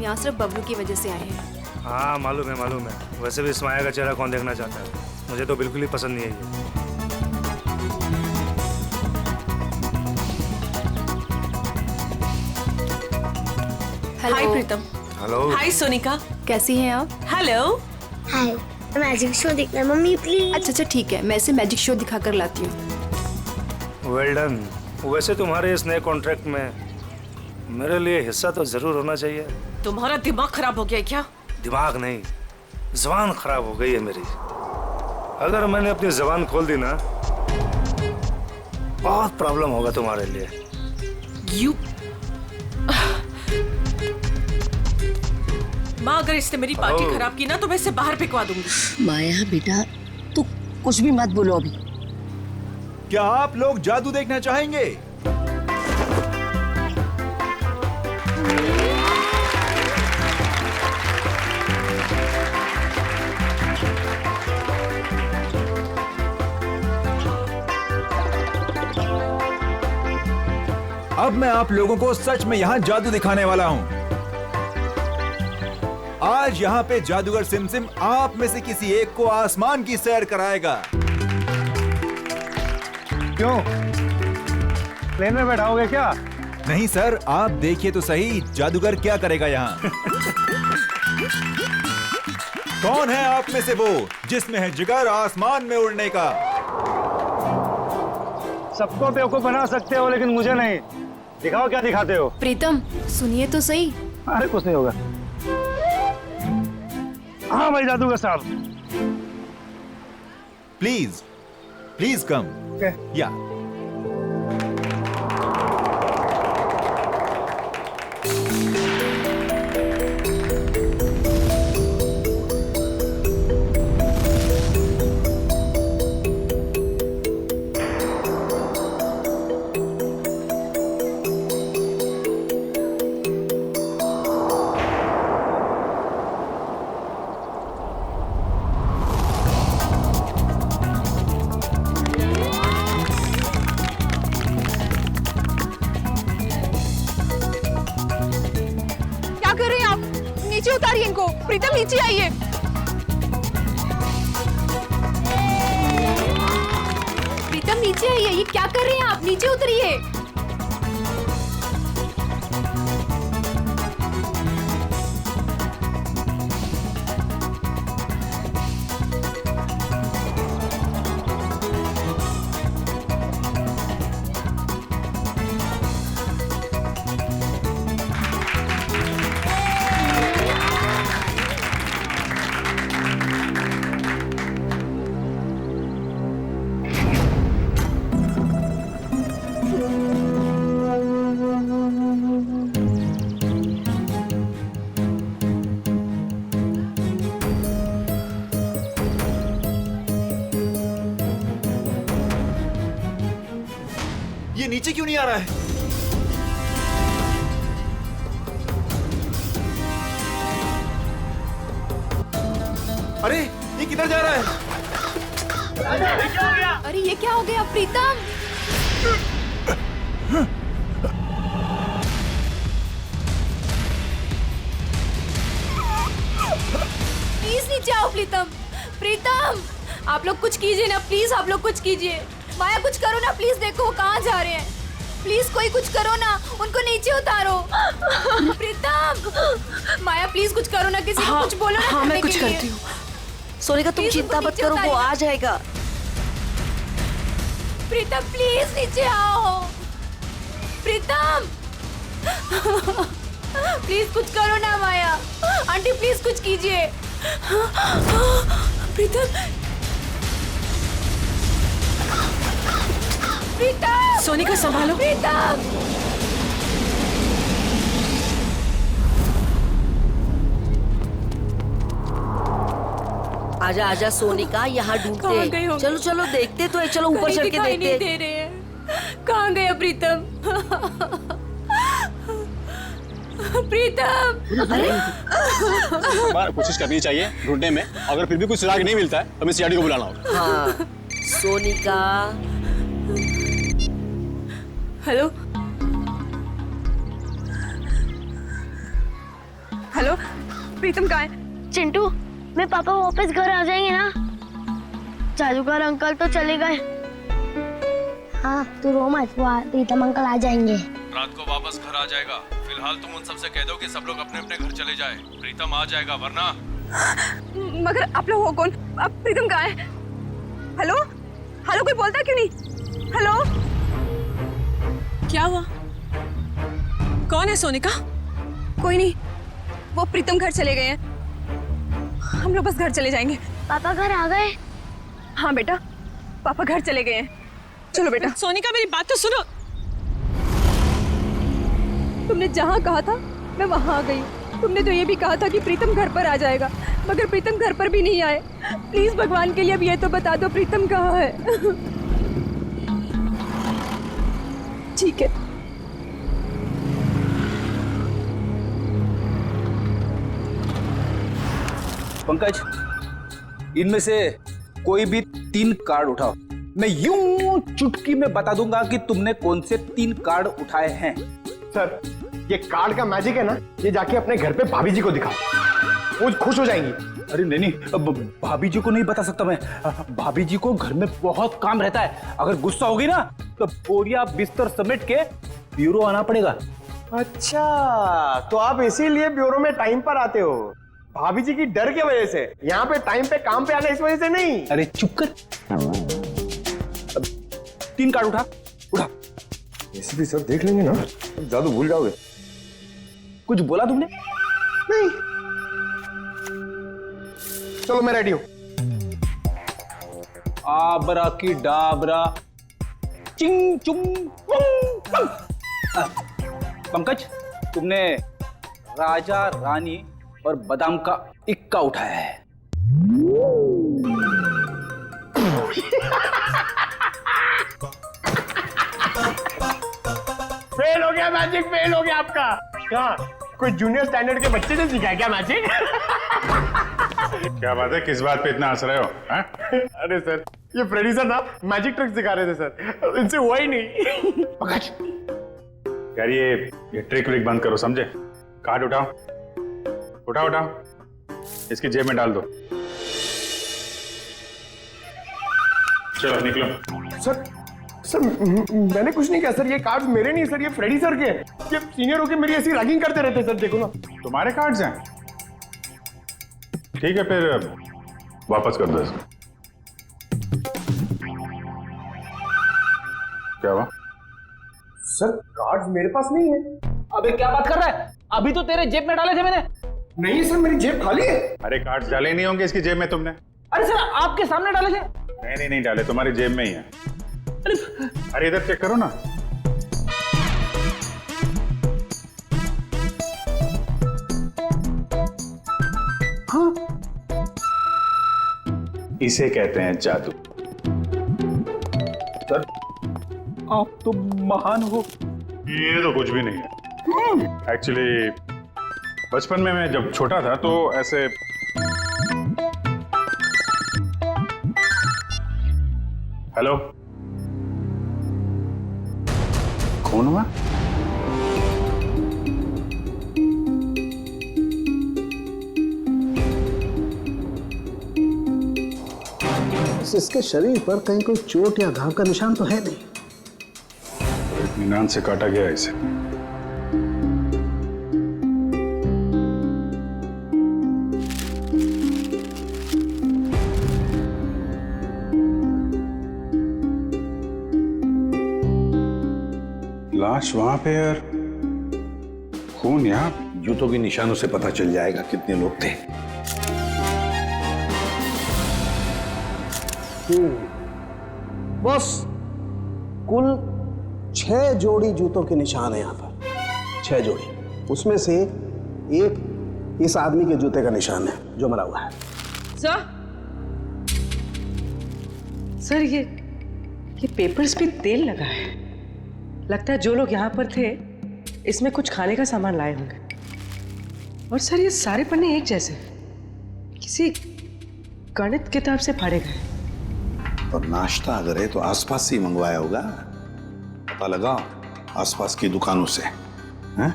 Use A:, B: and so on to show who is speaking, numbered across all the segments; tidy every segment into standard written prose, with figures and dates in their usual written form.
A: यहाँ सिर्फ बबलू की वजह से आए हैं।
B: हाँ मालूम है। वैसे भी इस माया का चेहरा कौन देखना चाहता है। मुझे तो बिल्कुल ही पसंद नहीं है ये।
C: हाय प्रीतम।
B: हेलो।
C: हाय सोनिका।
A: कैसी हैं आप?
C: हेलो।
D: हाय, मैजिक शो देखना मम्मी प्लीज।
A: अच्छा ठीक है, मैं इसे मैजिक शो दिखा कर लाती हूँ।
B: Well done. वैसे तुम्हारे इस नए कॉन्ट्रैक्ट में मेरे लिए हिस्सा तो जरूर होना चाहिए।
C: तुम्हारा दिमाग खराब हो गया है क्या?
B: दिमाग नहीं, जुबान खराब हो गई है मेरी। अगर मैंने अपनी जुबान खोल दी ना, बहुत प्रॉब्लम होगा तुम्हारे लिए।
C: यू माँ, अगर इसने मेरी पार्टी खराब की ना तो मैं इसे बाहर फेंकवा दूंगी।
E: माया बेटा, तू कुछ भी मत बोलो अभी।
F: क्या आप लोग जादू देखना चाहेंगे? अब मैं आप लोगों को सच में यहाँ जादू दिखाने वाला हूँ। आज यहाँ पे जादूगर सिमसिम आप में से किसी एक को आसमान की सैर कराएगा।
B: क्यों? प्लेन में बैठाओगे क्या?
F: नहीं सर, आप देखिए तो सही जादूगर क्या करेगा यहाँ। कौन है आप में से वो जिसमें है जिगर आसमान में उड़ने का?
B: सबको बेवकूफ बना सकते हो लेकिन मुझे नहीं। दिखाओ क्या दिखाते हो।
A: प्रीतम सुनिए तो सही।
B: अरे कुछ नहीं होगा। हाँ भाई जादूगर साहब।
F: Please come. या
G: नीचे उतारिए इनको। प्रीतम नीचे आइए।
A: प्रीतम नीचे आइए, ये क्या कर रहे हैं आप? नीचे उतरिए।
F: ये नीचे क्यों नहीं आ रहा है? अरे ये किधर जा रहा है?
A: अरे ये क्या हो गया प्रीतम? प्लीज नीचे आओ प्रीतम। प्रीतम आप लोग कुछ कीजिए ना प्लीज, आप लोग कुछ कीजिए। माया कुछ करो ना प्लीज, देखो वो कहाँ जा रहे हैं। प्लीज कोई कुछ करो ना, उनको नीचे उतारो। प्रीतम माया प्लीज कुछ करो ना, किसी को कुछ बोलो ना।
E: हाँ मैं कुछ करती हूँ। सोनिका तुम चिंता मत करो, वो आ जाएगा।
A: प्रीतम प्लीज नीचे आओ। प्रीतम प्लीज कुछ करो ना माया। आंटी प्लीज कुछ कीजिए। प्रीतम प्रीतम
C: सोनिका संभालो।
A: प्रीतम
E: आजा आजा सोनिका, यहाँ
A: कहाँ गए
E: ढूंढते।
A: होंगे?
E: चलो चलो देखते तो है, चलो ऊपर चढ़ के
A: दिखाई नहीं
E: देखते।
A: दे रहे हैं। कहाँ गया प्रीतम? प्रीतम
H: बार कोशिश करनी चाहिए ढूंढने में। अगर फिर भी कुछ सुराग नहीं मिलता है तो हमें सीआईडी को बुलाना होगा।
E: हाँ सोनिका।
G: हेलो हेलो प्रीतम कहाँ है?
D: चिंटू, मेरे पापा वापस घर आ जाएंगे ना? जादूगर अंकल तो चले गए। हाँ, तू रो मत, प्रीतम अंकल आ जाएंगे।
I: रात को वापस घर आ जाएगा। फिलहाल तुम उन सबसे कह दो कि सब लोग अपने अपने घर चले जाए। प्रीतम आ जाएगा, वरना
G: मगर आप लोग हो कौन? अब प्रीतम कहाँ है? हेलो हेलो, कोई बोलता क्यों नहीं? हेलो,
C: क्या हुआ? कौन है सोनिका?
G: कोई नहीं, वो प्रीतम घर चले गए हैं। हम लोग बस घर चले जाएंगे।
D: पापा घर आ गए?
G: हाँ बेटा, पापा घर चले गए हैं। चलो बेटा।
C: सोनिका मेरी बात तो सुनो।
G: तुमने जहाँ कहा था मैं वहाँ आ गई। तुमने तो ये भी कहा था कि प्रीतम घर पर आ जाएगा, मगर प्रीतम घर पर भी नहीं आए। प्लीज भगवान के लिए अब ये तो बता दो प्रीतम कहाँ है। ठीक है।
J: पंकज, इनमें से कोई भी 3 कार्ड उठाओ। मैं यूं चुटकी में बता दूंगा कि तुमने कौन से 3 कार्ड उठाए हैं।
K: सर, ये कार्ड का मैजिक है ना, ये जाके अपने घर पे भाभी जी को दिखाओ, वो खुश हो जाएंगी।
J: अरे नहीं, भाभी जी को नहीं बता सकता मैं। भाभी जी को घर में बहुत काम रहता है। अगर गुस्सा होगी ना तो बोरिया बिस्तर समेट के ब्यूरो आना पड़ेगा।
K: अच्छा, तो आप इसीलिए ब्यूरो में टाइम पर आते हो, भाभी जी की डर की वजह से। यहाँ पे टाइम पे काम पे आना इस वजह से नहीं।
J: अरे चुप कर। 3 कार्ड उठा।
K: ऐसे भी सर देख लेंगे ना, जादू भूल जाओगे।
J: कुछ बोला तुमने?
K: नहीं। चलो मैं रेडी हूं।
J: आबरा की डाबरा चिंग चुंग पुंग। पंकज, तुमने राजा रानी और बादाम का इक्का उठाया है।
K: फेल हो गया मैजिक, फेल हो गया आपका। क्या कोई जूनियर स्टैंडर्ड के बच्चे से सीखा है क्या मैजिक?
I: क्या बात है? किस बात पे इतना हंस रहे हो?
K: अरे सर, ये फ्रेडी सर ना मैजिक ट्रिक सिखा रहे थे सर, इनसे हुआ ही नहीं।
I: पंकज, यार ये ट्रिक व्रिक बंद करो, समझे? कार्ड उठाओ, इसकी जेब में डाल दो। चलो निकलो।
K: सर मैंने कुछ नहीं किया सर, ये कार्ड्स मेरे नहीं सर, ये फ्रेडी सर के। ये सीनियर होके मेरी ऐसी रैगिंग करते रहते सर, देखो ना।
I: तुम्हारे कार्ड्स हैं? ठीक है, फिर वापस कर दो इसको। क्या हुआ?
K: सर कार्ड्स मेरे पास नहीं है।
J: अबे क्या बात कर रहा है? अभी तो तेरे जेब में डाले थे मैंने।
K: नहीं सर, मेरी जेब खाली है।
I: अरे कार्ड्स डाले नहीं होंगे इसकी जेब में तुमने?
J: अरे सर, आपके सामने डाले थे।
I: नहीं डाले, तुम्हारी जेब में ही है। अरे इधर चेक करो ना।
J: हाँ,
I: इसे कहते हैं जादू।
J: सर आप तो महान हो।
I: ये तो कुछ भी नहीं है। एक्चुअली बचपन में मैं जब छोटा था तो ऐसे हेलो, कौन हुआ?
L: इसके शरीर पर कहीं कोई चोट या घाव का निशान तो है नहीं।
I: इत्मीनान से काटा गया इसे। लाश वहां पे यार, खून यहाँ।
L: जूतों के निशानों से पता चल जाएगा कितने लोग थे। बस कुल 6 जोड़ी जूतों के निशान है यहाँ पर। 6 जोड़ी, उसमें से एक इस आदमी के जूते का निशान है जो मरा हुआ है।
C: सर ये पेपर्स पे तेल लगा है। लगता है जो लोग यहाँ पर थे इसमें कुछ खाने का सामान लाए होंगे। और सर ये सारे पन्ने एक जैसे, किसी गणित किताब से फाड़े गए।
L: और नाश्ता अगर है तो आसपास से ही मंगवाया होगा। पता लगा आसपास की दुकानों से। हैं?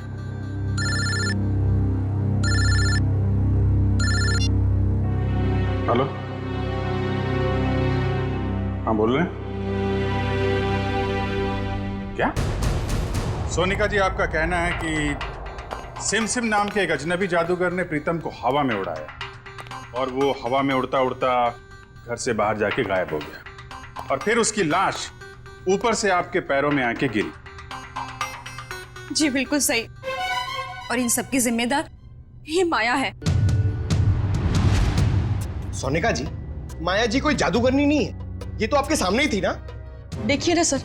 I: हेलो, हाँ बोल रहे हैं? क्या? सोनिका जी, आपका कहना है कि सिमसिम नाम के एक अजनबी जादूगर ने प्रीतम को हवा में उड़ाया और वो हवा में उड़ता उड़ता घर से बाहर जाके गायब हो गया और फिर उसकी लाश ऊपर से आपके पैरों में आके गिरी।
G: जी बिल्कुल सही। और इन सब की जिम्मेदार ये माया है।
K: सोनिका जी, माया जी कोई जादूगरनी नहीं है, ये तो आपके सामने ही थी ना।
G: देखिए ना सर,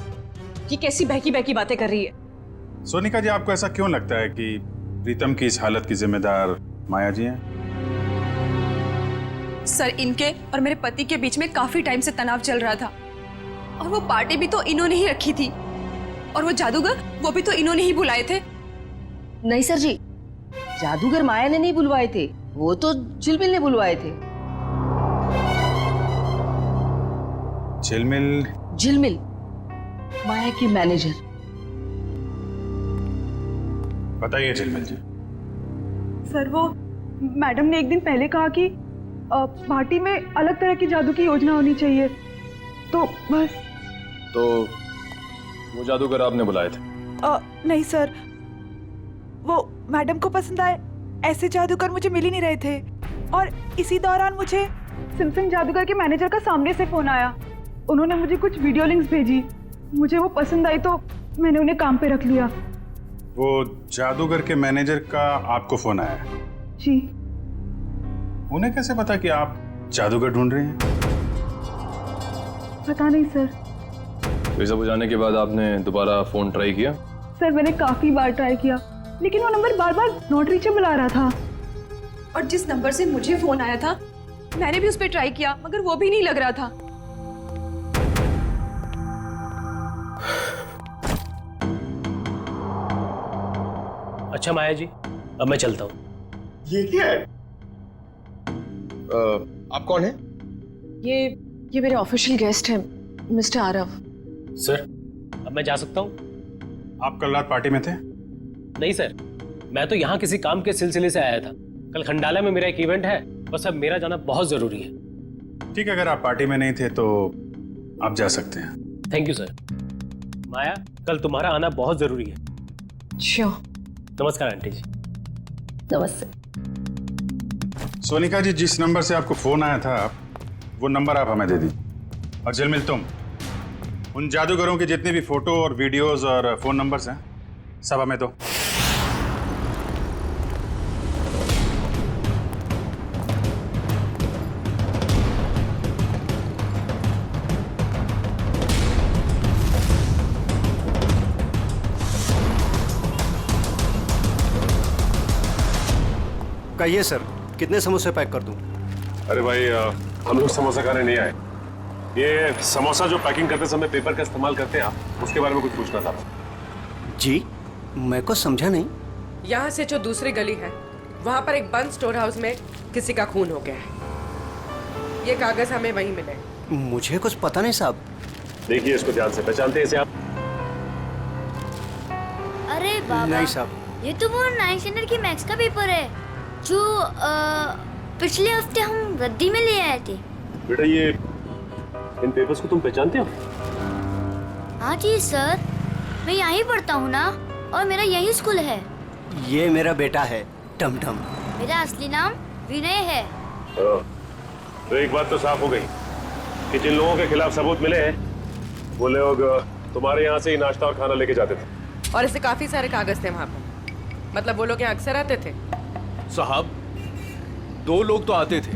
G: ये कैसी बहकी बहकी बातें कर रही है।
I: सोनिका जी, आपको ऐसा क्यों लगता है कि प्रीतम की इस हालत की जिम्मेदार माया जी हैं?
G: सर, इनके और मेरे पति के बीच में काफी टाइम से तनाव चल रहा था और वो पार्टी भी तो इन्होंने ही रखी थी और वो जादूगर वो भी तो इन्होंने ही बुलाए थे।
E: नहीं सर जी, जादूगर माया ने नहीं बुलवाए थे, वो तो झिलमिल ने बुलवाए थे।
I: झिलमिल?
E: झिलमिल माया की मैनेजर।
I: बताइए झिलमिल जी।
G: सर, वो मैडम ने एक दिन पहले कहा कि पार्टी में अलग तरह की जादू की योजना होनी चाहिए, तो बस।
M: तो वो जादूगर आपने बुलाए थे?
G: नहीं सर, वो मैडम को पसंद आए ऐसे जादूगर मुझे मिल ही नहीं रहे थे और इसी दौरान मुझे सिमसिम जादूगर के मैनेजर का सामने से फोन आया। उन्होंने मुझे कुछ वीडियो लिंक्स भेजी, मुझे वो पसंद आई तो मैंने उन्हें काम पे रख लिया।
I: वो जादूगर के मैनेजर का आपको फोन आया?
G: जी।
I: उन्हें कैसे पता कि आप जादूगर ढूंढ रहे हैं?
G: पता नहीं सर।
M: ये सब हो जाने के बाद आपने दोबारा फोन ट्राई किया?
G: सर, मैंने काफी बार ट्राई किया लेकिन वो नंबर बार बार नॉट रीचेबल आ रहा था। और जिस नंबर से मुझे फोन आया था मैंने भी उस पर ट्राई किया मगर वो भी नहीं लग रहा था।
N: अच्छा माया जी, अब मैं चलता हूँ।
K: ये क्या है? आप कौन है?
G: ये मेरे ऑफिशियल गेस्ट हैं, मिस्टर आरव।
N: सर, अब मैं जा सकता हूँ?
I: आप कल रात पार्टी में थे?
N: नहीं सर, मैं तो यहाँ किसी काम के सिलसिले से आया था। कल खंडाला में मेरा एक इवेंट है, बस अब मेरा जाना बहुत जरूरी है।
I: ठीक है, अगर आप पार्टी में नहीं थे तो आप जा सकते हैं।
N: Thank you sir. माया, कल तुम्हारा आना बहुत जरूरी है।
G: श्योर।
N: नमस्कार आंटी जी।
E: नमस्ते।
I: सोनिका जी, जिस नंबर से आपको फोन आया था वो नंबर आप हमें दे दीजिए। और झिलमिल, तुम उन जादूगरों के जितने भी फोटो और वीडियोस और फोन नंबर्स हैं सब हमें दो।
O: कहिए सर, कितने समोसे पैक कर दूं?
M: अरे भाई, हम लोग समोसा खाने नहीं आए। ये समोसा जो पैकिंग करते समय पेपर का इस्तेमाल करते हैं आप, उसके बारे में कुछ पूछना था।
O: जी, मैं को समझा नहीं।
P: यहाँ से जो दूसरी गली है वहाँ पर एक बंद स्टोर हाउस में किसी का खून हो गया है। ये कागज हमें वहीं मिले।
O: मुझे कुछ पता नहीं साहब।
M: देखिए इसको ध्यान से, पहचानते हैं इसे आप?
D: अरे बाबा,
O: नहीं साहब,
D: ये तो वो 9th स्टैंडर्ड की मैथ्स का पेपर है जो पिछले हफ्ते हम रद्दी में ले आए थे।
M: बेटा, ये इन पेपर्स को तुम पहचानते हो?
D: हाँ जी सर, मैं यहीं पढ़ता हूँ ना और मेरा यही स्कूल है।
O: ये मेरा बेटा है टमटम।
D: मेरा असली नाम विनय है।
M: तो एक बात तो साफ हो गई कि जिन लोगों के खिलाफ सबूत मिले हैं वो लोग तुम्हारे यहाँ से ही नाश्ता और खाना लेके जाते थे।
P: और ऐसे काफी सारे कागज थे वहाँ पर। मतलब वो लोग यहाँ अक्सर आते थे?
Q: साहब, 2 लोग तो आते थे,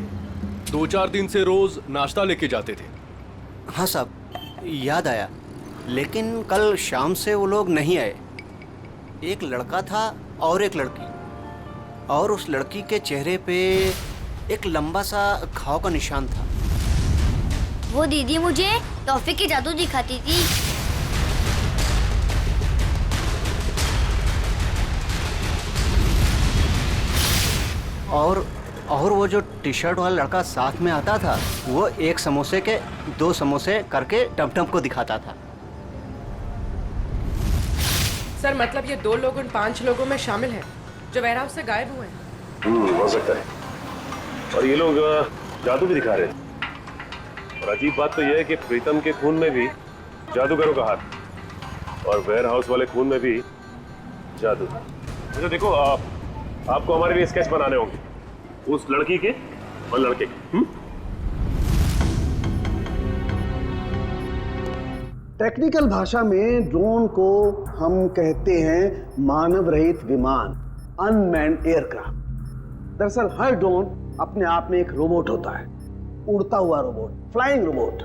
Q: 2-4 दिन से रोज नाश्ता लेके जाते थे।
O: हाँ साहब, याद आया, लेकिन कल शाम से वो लोग नहीं आए। एक लड़का था और एक लड़की, और उस लड़की के चेहरे पे एक लंबा सा घाव का निशान था।
D: वो दीदी मुझे टॉफी की जादू दिखाती थी।
O: और वो जो टी शर्ट वाला लड़का साथ में आता था, वो एक समोसे के 2 समोसे करके टमटम को दिखाता था।
P: सर, मतलब ये 2 लोग उन 5 लोगों में शामिल हैं जो वेयरहाउस से गायब हुए हैं।
M: हो सकता है। और ये लोग जादू भी दिखा रहे थे। और अजीब बात तो यह है कि प्रीतम के खून में भी जादूगरों का हाथ और वेयर हाउस वाले खून में भी जादू। तो देखो आपको हमारे लिए स्केच बनाने होंगे उस लड़की के और लड़के के।
L: टेक्निकल भाषा में ड्रोन को हम कहते हैं मानव रहित विमान, अनमैन्ड एयरक्राफ्ट। दरअसल हर ड्रोन अपने आप में एक रोबोट होता है, उड़ता हुआ रोबोट, फ्लाइंग रोबोट।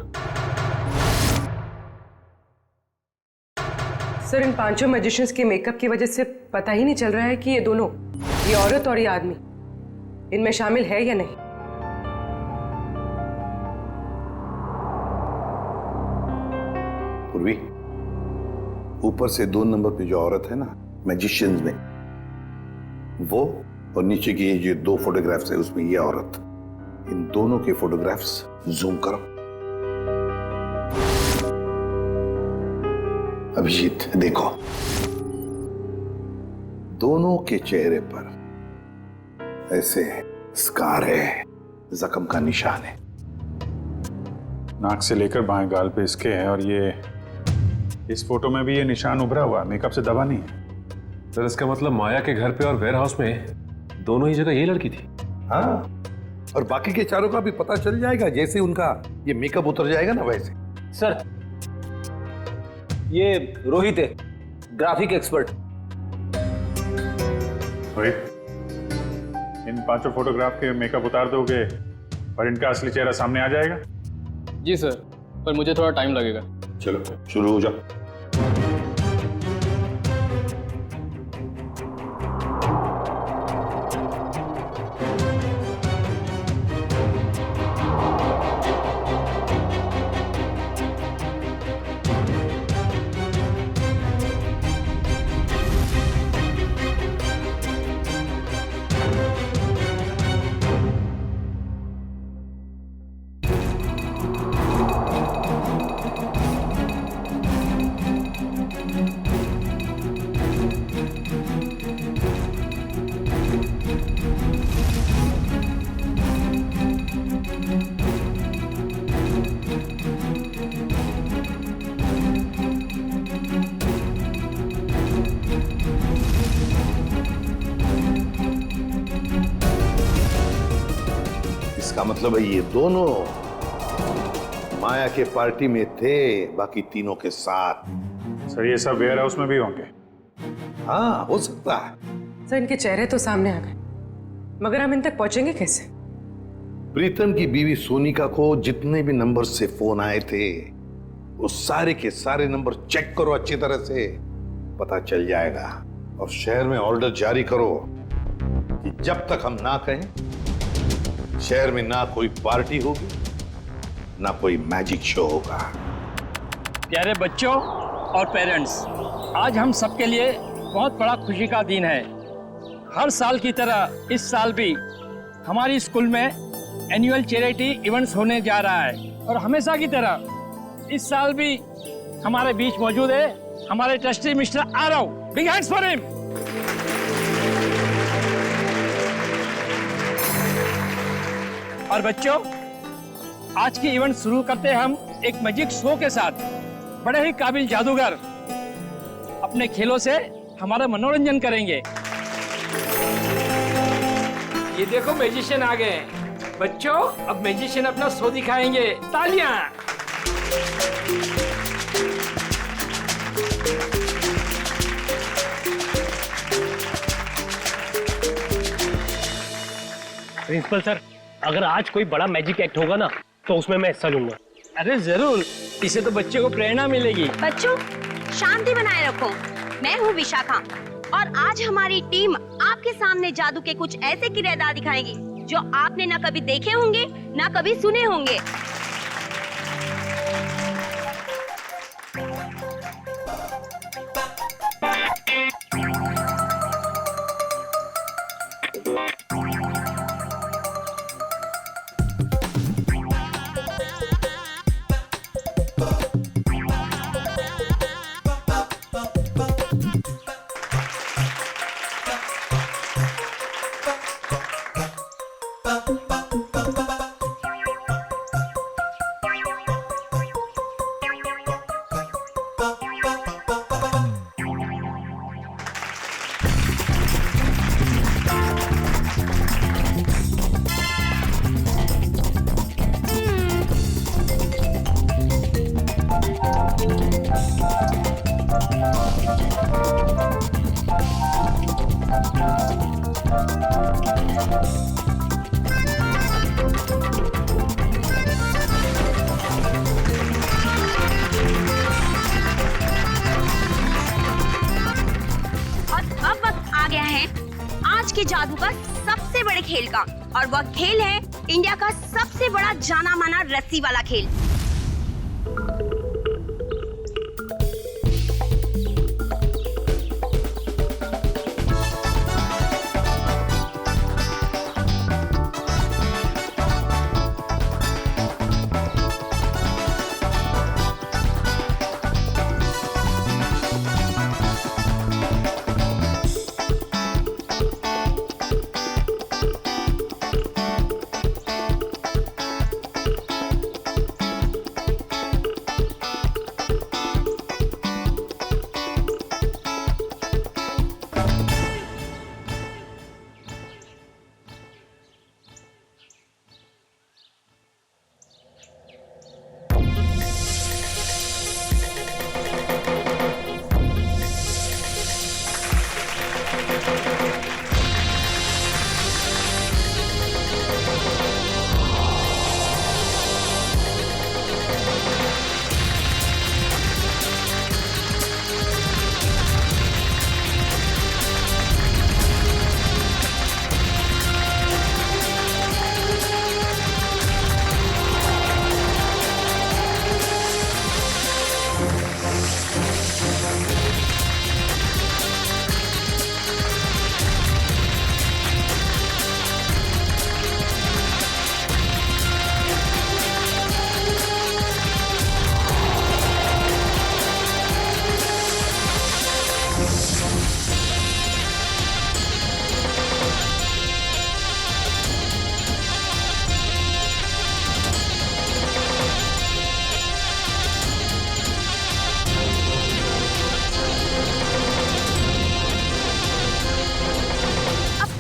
P: सर, इन पांचों मैजिशियंस के मेकअप की वजह से पता ही नहीं चल रहा है कि ये दोनों, ये औरत और ये आदमी, इनमें शामिल है या नहीं।
R: पूर्वी, ऊपर से 2 नंबर पे जो औरत है ना मैजिशियंस में, वो और नीचे की ये जो 2 फोटोग्राफ्स है उसमें ये औरत, इन दोनों के फोटोग्राफ्स जूम करो। अभिजीत देखो, दोनों के चेहरे पर ऐसे स्कार है, जख्म का निशान है।
I: नाक से लेकर बाएं गाल पे इसके है, और ये इस फोटो में भी ये निशान उभरा हुआ, मेकअप से दबा नहीं है।
Q: सर इसका मतलब माया के घर पे और वेयर हाउस में दोनों ही जगह ये लड़की थी।
R: हाँ, और बाकी के चारों का भी पता चल जाएगा जैसे उनका ये मेकअप उतर जाएगा ना वैसे।
J: सर, ये रोहित है, ग्राफिक एक्सपर्ट।
I: रोहित, इन 5 फोटोग्राफ के मेकअप उतार दोगे और इनका असली चेहरा सामने आ जाएगा?
S: जी सर, पर मुझे थोड़ा टाइम लगेगा।
R: चलो शुरू हो जाओ। इसका मतलब है ये दोनों माया के पार्टी में थे, बाकी तीनों के साथ।
I: सर ये सब वेयर हाउस में भी होंगे?
R: हाँ, हो सकता है।
P: सर, इनके चेहरे तो सामने आ गए, मगर हम इन तक पहुंचेंगे कैसे?
R: प्रीतम की बीवी सोनिका को जितने भी नंबर से फोन आए थे, वो सारे के सारे नंबर चेक करो अच्छी तरह से, पता चल जाएगा। और शहर में ऑर्डर जारी करो कि जब तक हम ना कहें, शहर में ना कोई पार्टी होगी, ना कोई मैजिक शो होगा।
T: प्यारे बच्चों और पेरेंट्स, आज हम सबके लिए बहुत बड़ा खुशी का दिन है। हर साल की तरह इस साल भी हमारी स्कूल में एनुअल चैरिटी इवेंट्स होने जा रहा है, और हमेशा की तरह इस साल भी हमारे बीच मौजूद है हमारे trustee mister Aarav. Big hands for him. और बच्चों, आज की इवेंट शुरू करते हैं हम एक मैजिक शो के साथ। बड़े ही काबिल जादूगर अपने खेलों से हमारा मनोरंजन करेंगे। ये देखो, मैजिशियन आ गए। बच्चों, अब मैजिशियन अपना शो दिखाएंगे। तालियां।
N: प्रिंसिपल सर, अगर आज कोई बड़ा मैजिक एक्ट होगा ना, तो उसमें मैं हिस्सा लूंगा।
T: अरे जरूर, इससे तो बच्चों को प्रेरणा मिलेगी।
U: बच्चों, शांति बनाए रखो। मैं हूँ विशाखा, और आज हमारी टीम आपके सामने जादू के कुछ ऐसे किरदार दिखाएगी जो आपने ना कभी देखे होंगे, ना कभी सुने होंगे। अब वक्त आ गया है आज के जादू का सबसे बड़े खेल का, और वह खेल है इंडिया का सबसे बड़ा जाना माना रस्सी वाला खेल।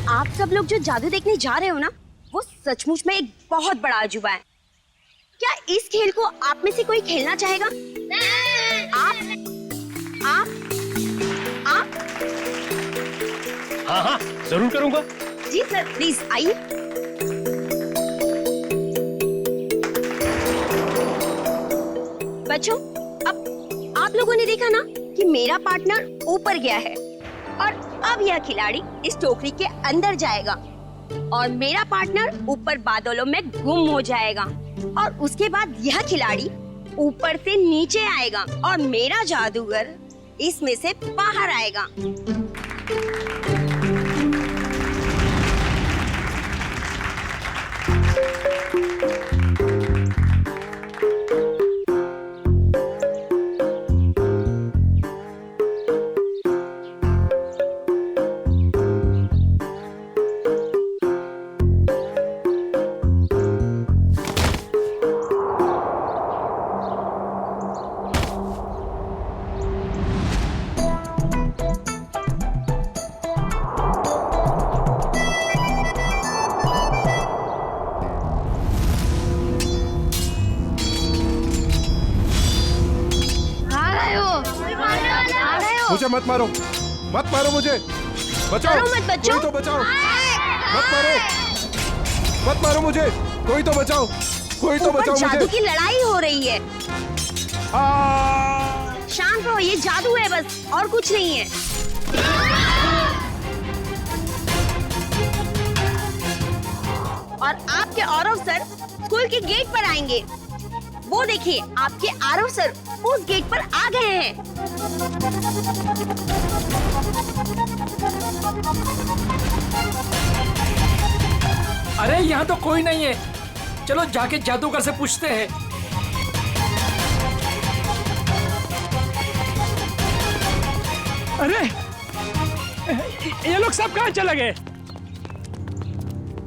U: आप सब लोग जो जादू देखने जा रहे हो ना, वो सचमुच में एक बहुत बड़ा अजूबा है। क्या इस खेल को आप में से कोई खेलना चाहेगा? आप?
N: हाँ हाँ जरूर करूंगा।
U: जी सर, प्लीज आइए। बच्चों, अब आप लोगों ने देखा ना कि मेरा पार्टनर ऊपर गया है, और अब यह खिलाड़ी इस टोकरी के अंदर जाएगा और मेरा पार्टनर ऊपर बादलों में गुम हो जाएगा, और उसके बाद यह खिलाड़ी ऊपर से नीचे आएगा और मेरा जादूगर इसमें से बाहर आएगा।
M: मुझे मत मारो, मत मारो मुझे, बचाओ,
U: मत बच्चों।
M: कोई तो बचाओ, मत मारो, मत मारो मुझे, कोई तो बचाओ, कोई तो बचाओ मुझे।
U: जादू की लड़ाई हो रही है। शांत रहो, ये जादू है बस, और कुछ नहीं है। और आपके आरव सर स्कूल के गेट पर आएंगे। वो देखिए, आपके आरव सर उस गेट पर आ गए हैं।
T: अरे यहाँ तो कोई नहीं है, चलो जाके जादूगर से पूछते हैं। अरे ये लोग सब कहाँ चले गए?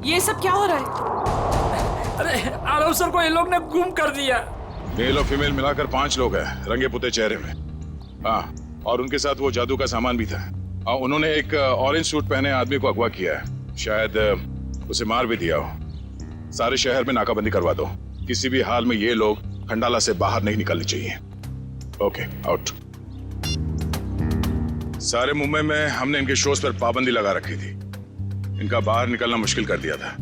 P: ये सब क्या हो रहा है?
T: अरे आरव सर को ये लोग ने गुम कर दिया।
I: मेल और फीमेल मिलाकर 5 लोग हैं, रंगे पुते चेहरे में। हाँ, और उनके साथ वो जादू का सामान भी था। उन्होंने एक ऑरेंज सूट पहने आदमी को अगवा किया है, शायद उसे मार भी दिया हो। सारे शहर में नाकाबंदी करवा दो, किसी भी हाल में ये लोग खंडाला से बाहर नहीं निकलने चाहिए। Okay, out. सारे मुंबई में हमने इनके शोज पर पाबंदी लगा रखी थी। इनका बाहर निकलना मुश्किल कर दिया था,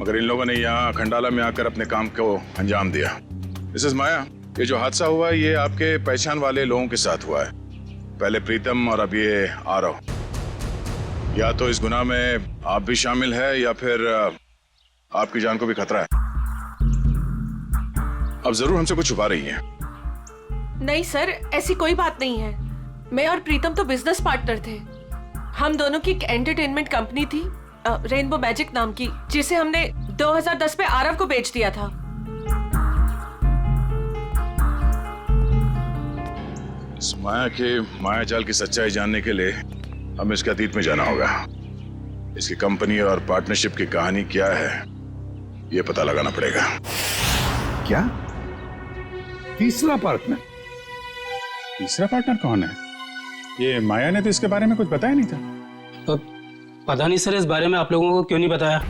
I: मगर इन लोगों ने यहाँ खंडाला में आकर अपने काम को अंजाम दिया। मिसेस माया, ये जो हादसा हुआ है ये आपके पहचान वाले लोगों के साथ हुआ है। पहले प्रीतम और अब ये आरव। या तो इस गुनाह में आप भी शामिल है या फिर आपकी जान को भी खतरा है। अब जरूर हमसे कुछ छुपा रही है।
B: नहीं सर, ऐसी कोई बात नहीं है। मैं और प्रीतम तो बिजनेस पार्टनर थे। हम दोनों की एक एंटरटेनमेंट कंपनी थी रेनबो मैजिक नाम की, जिसे हमने 2010 में आरव को बेच दिया था।
I: इस माया के मायाजाल की सच्चाई जानने के लिए हमें इसके अतीत में जाना होगा। इसकी कंपनी और पार्टनरशिप की कहानी क्या है ये पता लगाना पड़ेगा।
R: क्या? तीसरा पार्टनर?
I: तीसरा पार्टनर कौन है? ये माया ने तो इसके बारे में कुछ बताया नहीं था।
V: तो पता नहीं सर, इस बारे में आप लोगों को क्यों नहीं बताया।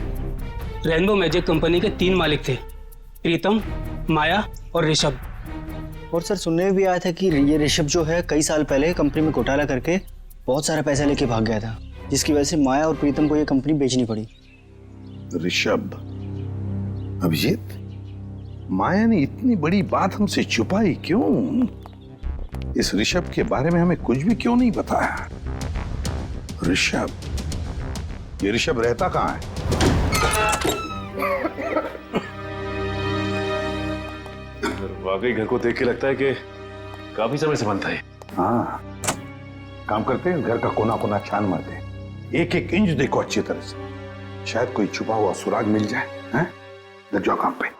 V: रेनबो मैजिक कंपनी के 3 मालिक थे, प्रीतम, माया और ऋषभ।
W: और सर सुनने में भी आया था कि ये ऋषभ जो है कई साल पहले कंपनी में घोटाला करके बहुत सारा पैसा लेके भाग गया था, जिसकी वजह से माया और प्रीतम को ये कंपनी बेचनी पड़ी।
R: ऋषभ, अभिजीत, माया ने इतनी बड़ी बात हमसे छुपाई क्यों? इस ऋषभ के बारे में हमें कुछ भी क्यों नहीं बताया? ऋषभ, ये ऋषभ रहता कहाँ है?
M: वाकई घर को देख के लगता है कि काफी समय से बनता है।
R: हाँ, काम करते हैं, घर का कोना कोना छान मारते हैं, एक एक इंच देखो अच्छी तरह से, शायद कोई छुपा हुआ सुराग मिल जाए। हैं? लग जाओ काम पे।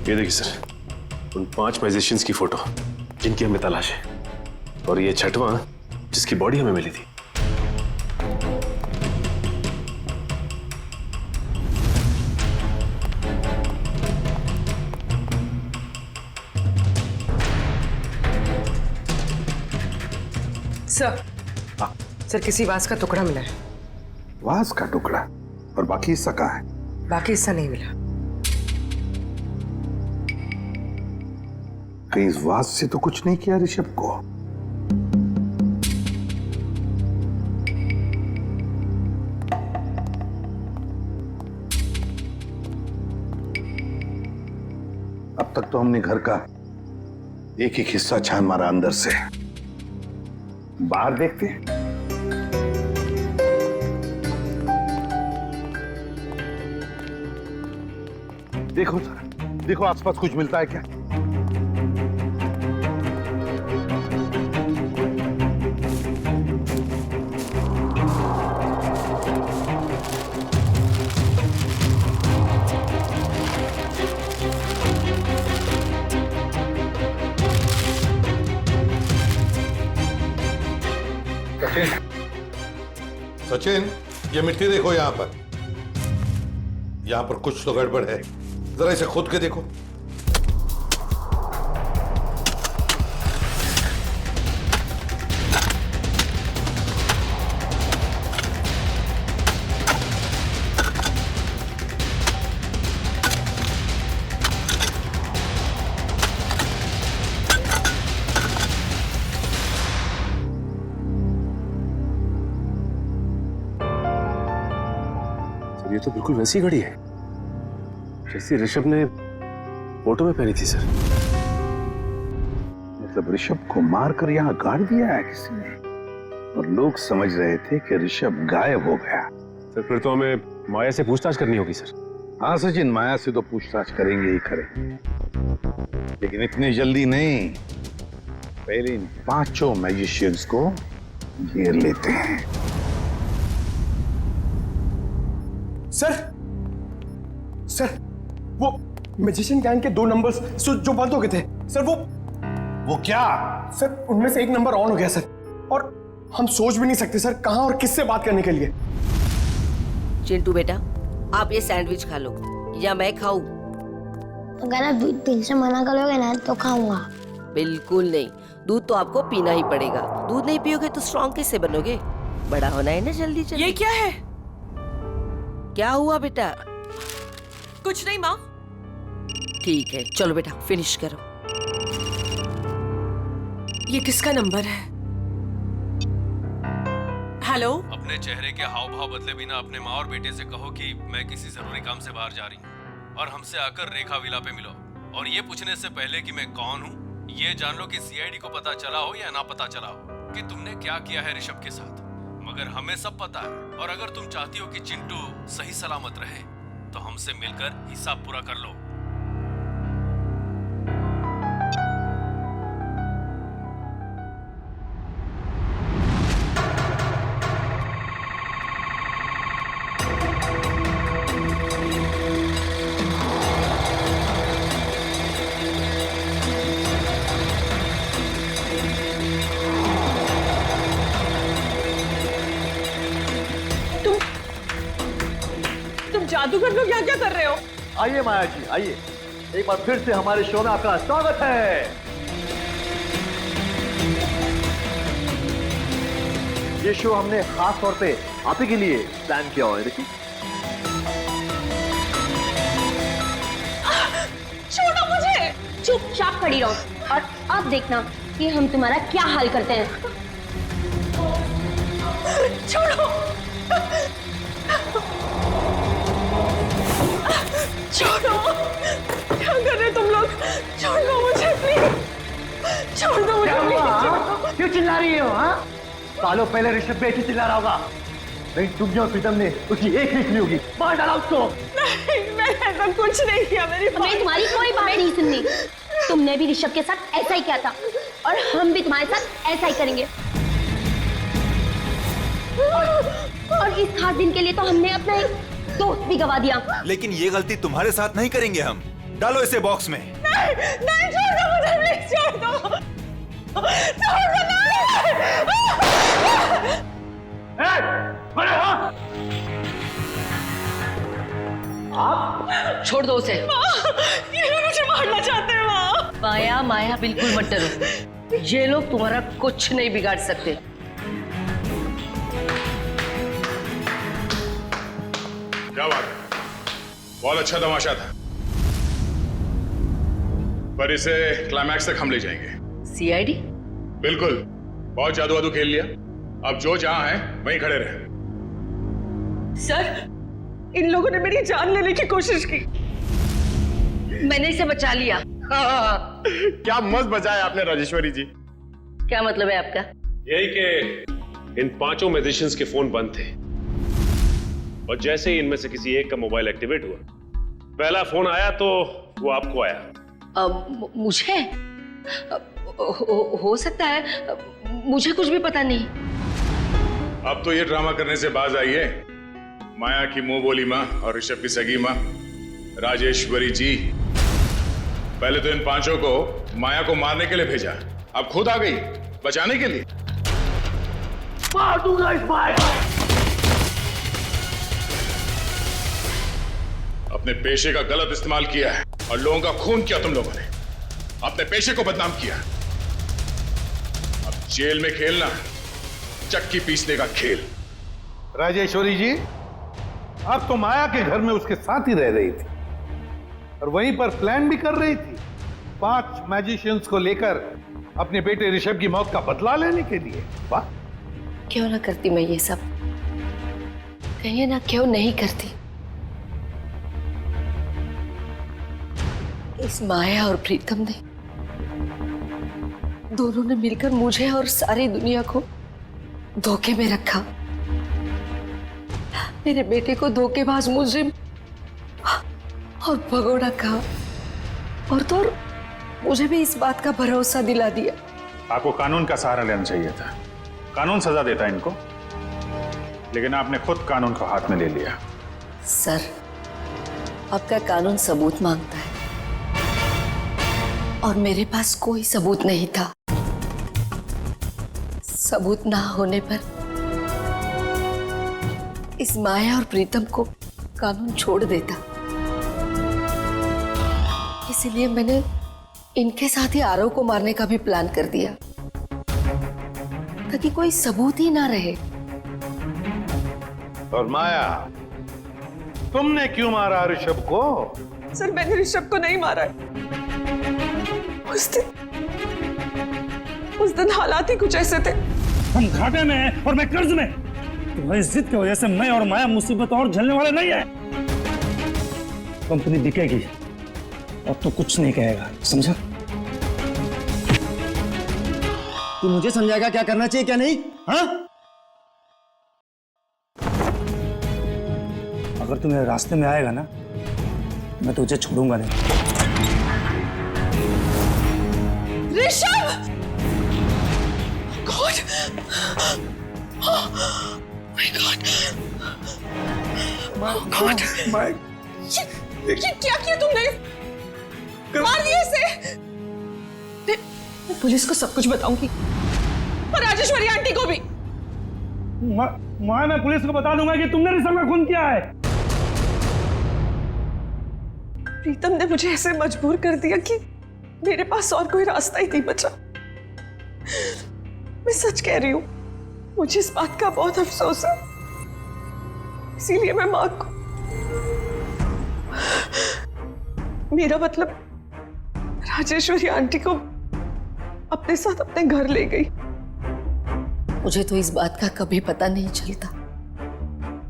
M: ये देखिए सर, उन 5 मैजिशियंस की फोटो जिनकी हमें तलाश है, और ये 6वां जिसकी बॉडी हमें मिली थी।
P: सर, सर किसी वास का टुकड़ा मिला है।
R: वास का टुकड़ा? और बाकी हिस्सा कहाँ है?
P: बाकी हिस्सा नहीं मिला।
R: कहीं इस वास से तो कुछ नहीं किया ऋषभ को? अब तक तो हमने घर का एक एक हिस्सा छान मारा अंदर से। बाहर देखते हैं। देखो सर, देखो आसपास कुछ मिलता है क्या? सचिन, ये मिट्टी देखो यहाँ पर कुछ तो गड़बड़ है, जरा इसे खोद के देखो।
M: ये तो बिल्कुल वैसी घड़ी है जैसी ऋषभ ने फोटो में पहनी थी सर।
R: मतलब ऋषभ को मारकर यहाँ गाड़ दिया है किसी ने, और लोग समझ रहे थे कि ऋषभ गायब हो गया।
M: सर फिर तो हमें माया से पूछताछ करनी होगी सर।
R: हाँ सचिन, माया से तो पूछताछ करेंगे ही करेंगे, लेकिन इतनी जल्दी नहीं। पहले इन 5 मैजिशियंस को घेर लेते हैं।
K: सर वो मैजिशियन गैंग के 2 नंबर्स जो बंद हो गए थे सर, वो
R: क्या?
K: सर उनमें से एक नंबर ऑन हो गया सर, और हम सोच भी नहीं सकते सर कहाँ और किससे बात करने के लिए।
A: चिंटू बेटा, आप ये सैंडविच खा लो या मैं खाऊं?
D: अगर आप दिल से मना करोगे ना तो खाऊंगा।
A: बिल्कुल नहीं, दूध तो आपको पीना ही पड़ेगा। दूध नहीं पियोगे तो स्ट्रॉन्ग कैसे बनोगे? बड़ा होना है ना जल्दी जल्दी।
B: ये क्या है?
A: क्या हुआ बेटा?
B: कुछ नहीं माँ।
A: ठीक है, चलो बेटा फिनिश करो।
B: ये किसका नंबर है? हेलो।
Q: अपने चेहरे के हाव भाव बदले बिना अपने माँ और बेटे से कहो कि मैं किसी जरूरी काम से बाहर जा रही हूँ और हमसे आकर रेखा विला पे मिलो। और ये पूछने से पहले कि मैं कौन हूँ, ये जान लो कि सीआईडी को पता चला हो या ना पता चला हो कि तुमने क्या किया है ऋषभ के साथ। मगर हमें सब पता है, और अगर तुम चाहती हो कि चिंटू सही सलामत रहे तो हमसे मिलकर हिसाब पूरा कर लो।
B: जादूगर लोग यहाँ क्या कर रहे हो?
F: आइए माया जी, आइए। एक बार फिर से हमारे शो में आपका स्वागत है। ये शो हमने खास तौर पे आप ही के लिए प्लान किया हुआ है। देखिए,
U: छोड़ो मुझे। चुपचाप खड़ी रहो और अब देखना कि हम तुम्हारा क्या हाल करते हैं।
B: छोड़ो। छोड़ो, क्या कर रहे हो तुम लोग? छोड़ दो मुझे प्लीज। छोड़ दो मुझे प्लीज।
F: क्यों चिल्ला रही हो? हाँ, सालों पहले ऋषभ बेटी चिल्ला रहा होगा। नहीं, तुम और प्रीतम ने उसकी एक लिख ली होगी। मार डाला उसको।
B: नहीं, मैंने ऐसा कुछ नहीं किया। मेरी
U: हमें तुम्हारी कोई बात नहीं सुननी। तुमने भी ऋषभ के साथ ऐसा ही किया था और हम भी तुम्हारे साथ ऐसा ही करेंगे। और इस खास दिन के लिए तो हमने अपना एक दोस्त भी गवा दिया।
H: लेकिन ये गलती तुम्हारे साथ नहीं करेंगे हम। डालो इसे बॉक्स में।
B: नहीं, नहीं, छोड़ दो मुझे प्लीज, छोड़ दो। छोड़ दो,
E: आप छोड़ दो उसे।
B: ये लोग मुझे मारना चाहते हैं माँ।
E: माया, माया बिल्कुल मत डरो। ये लोग तुम्हारा कुछ नहीं बिगाड़ सकते।
I: क्या बात है? बहुत अच्छा तमाशा था, पर इसे क्लाइमैक्स तक हम ले जाएंगे।
E: सीआईडी?
I: बिल्कुल, बहुत जादू वादू खेल लिया। अब जो जहां है वहीं खड़े रहे।
B: सर, इन लोगों ने मेरी जान लेने की कोशिश की।
E: मैंने इसे बचा लिया।
K: क्या मस्त बचाया आपने राजेश्वरी जी।
E: क्या मतलब है आपका?
M: यही कि इन पांचों मैजिशियंस के फोन बंद थे और जैसे ही इनमें से किसी एक का मोबाइल एक्टिवेट हुआ, पहला फोन आया तो वो आपको आया।
E: मुझे हो सकता है, मुझे कुछ भी पता नहीं।
I: अब तो ये ड्रामा करने से बाज आइए। माया की मुंह बोली माँ और ऋषभ की सगी माँ राजेश्वरी जी, पहले तो इन पांचों को माया को मारने के लिए भेजा, अब खुद आ गई बचाने के लिए।
F: मार दूंगा इस माया।
I: अपने पेशे का गलत इस्तेमाल किया है और लोगों का खून किया तुम लोगों ने, अपने पेशे को बदनाम किया। अब जेल में खेलना चक्की पीसने का खेल।
R: राजेश्वरी जी, आप तो माया के घर में उसके साथ ही रह रही थी और वहीं पर प्लान भी कर रही थी 5 मैजिशियंस को लेकर अपने बेटे ऋषभ की मौत का बदला लेने के लिए। वाह,
E: क्यों ना करती मैं ये सब? कहिए ना, क्यों नहीं करती? इस माया और प्रीतम ने, दोनों ने मिलकर मुझे और सारी दुनिया को धोखे में रखा। मेरे बेटे को धोखेबाज मुजरिम और भगोड़ा कहा, और तो और मुझे भी इस बात का भरोसा दिला दिया।
I: आपको कानून का सहारा लेना चाहिए था। कानून सजा देता है इनको, लेकिन आपने खुद कानून को हाथ में ले लिया।
E: सर, आपका कानून सबूत मांगता है और मेरे पास कोई सबूत नहीं था। सबूत ना होने पर इस माया और प्रीतम को कानून छोड़ देता। इसीलिए मैंने इनके साथ ही आरव को मारने का भी प्लान कर दिया, ताकि कोई सबूत ही ना रहे।
R: और माया, तुमने क्यों मारा ऋषभ को?
B: सर मैंने ऋषभ को नहीं मारा है। उस दिन हालात ही कुछ ऐसे थे।
T: हम घाटे में हैं और मैं कर्ज में। तुम्हारी जिद की वजह से मैं और माया मुसीबत और झेलने वाले नहीं है। कंपनी बिकेगी और तू कुछ नहीं कहेगा, समझा?
L: तू मुझे समझाएगा क्या करना चाहिए क्या नहीं? हाँ?
T: अगर तू मेरे रास्ते में आएगा ना, मैं तुझे छोड़ूंगा नहीं।
B: ऋषभ! गॉड! My God! ये क्या किया तुमने? मार दिया इसे! मैं पुलिस को सब कुछ बताऊंगी और राजेश्वरी आंटी को भी।
T: मैं पुलिस को बता दूंगा कि तुमने ऋषभ का खून किया है।
B: प्रीतम ने मुझे ऐसे मजबूर कर दिया कि मेरे पास और कोई रास्ता ही नहीं बचा। मैं सच कह रही हूं, मुझे इस बात का बहुत अफसोस है। इसीलिए मैं मां को, मेरा मतलब राजेश्वरी आंटी को अपने साथ अपने घर ले गई।
E: मुझे तो इस बात का कभी पता नहीं चलता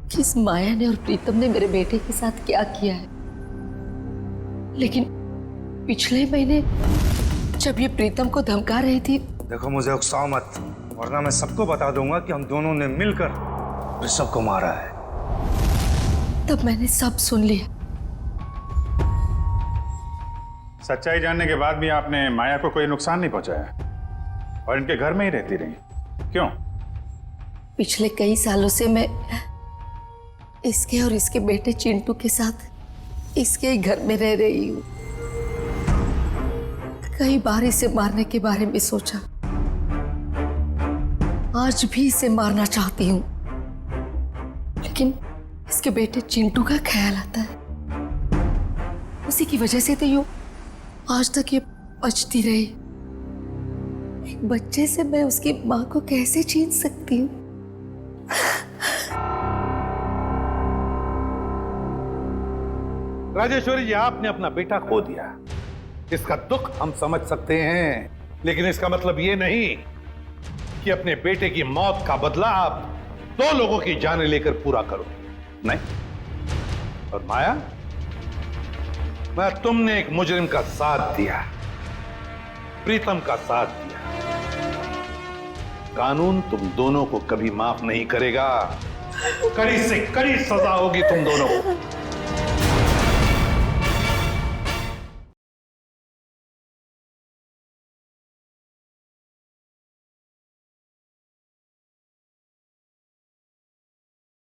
E: कि इस माया ने और प्रीतम ने मेरे बेटे के साथ क्या किया है। लेकिन पिछले महीने जब ये प्रीतम को धमका रही थी।
T: देखो मुझे उकसाओ मत, वरना मैं सबको बता दूंगा कि हम दोनों ने मिलकर ऋषभ को मारा है।
E: तब मैंने सब सुन लिया।
I: सच्चाई जानने के बाद भी आपने माया को कोई नुकसान नहीं पहुंचाया और इनके घर में ही रहती रही, क्यों?
E: पिछले कई सालों से मैं इसके और इसके बेटे चिंटू के साथ इसके ही घर में रह रही हूँ। कई बार इसे मारने के बारे में सोचा, आज भी इसे मारना चाहती हूँ, लेकिन इसके बेटे चिंटू का ख्याल आता है। उसी की वजह से तो यूं आज तक ये बचती रही। एक बच्चे से मैं उसकी मां को कैसे छीन सकती हूँ?
R: राजेश्वरी जी, आपने अपना बेटा खो दिया, इसका दुख हम समझ सकते हैं, लेकिन इसका मतलब ये नहीं कि अपने बेटे की मौत का बदला आप 2 लोगों की जानें लेकर पूरा करोगे। नहीं। और माया, मैं तुमने एक मुजरिम का साथ दिया, प्रीतम का साथ दिया। कानून तुम दोनों को कभी माफ नहीं करेगा। कड़ी से कड़ी सजा होगी तुम दोनों को।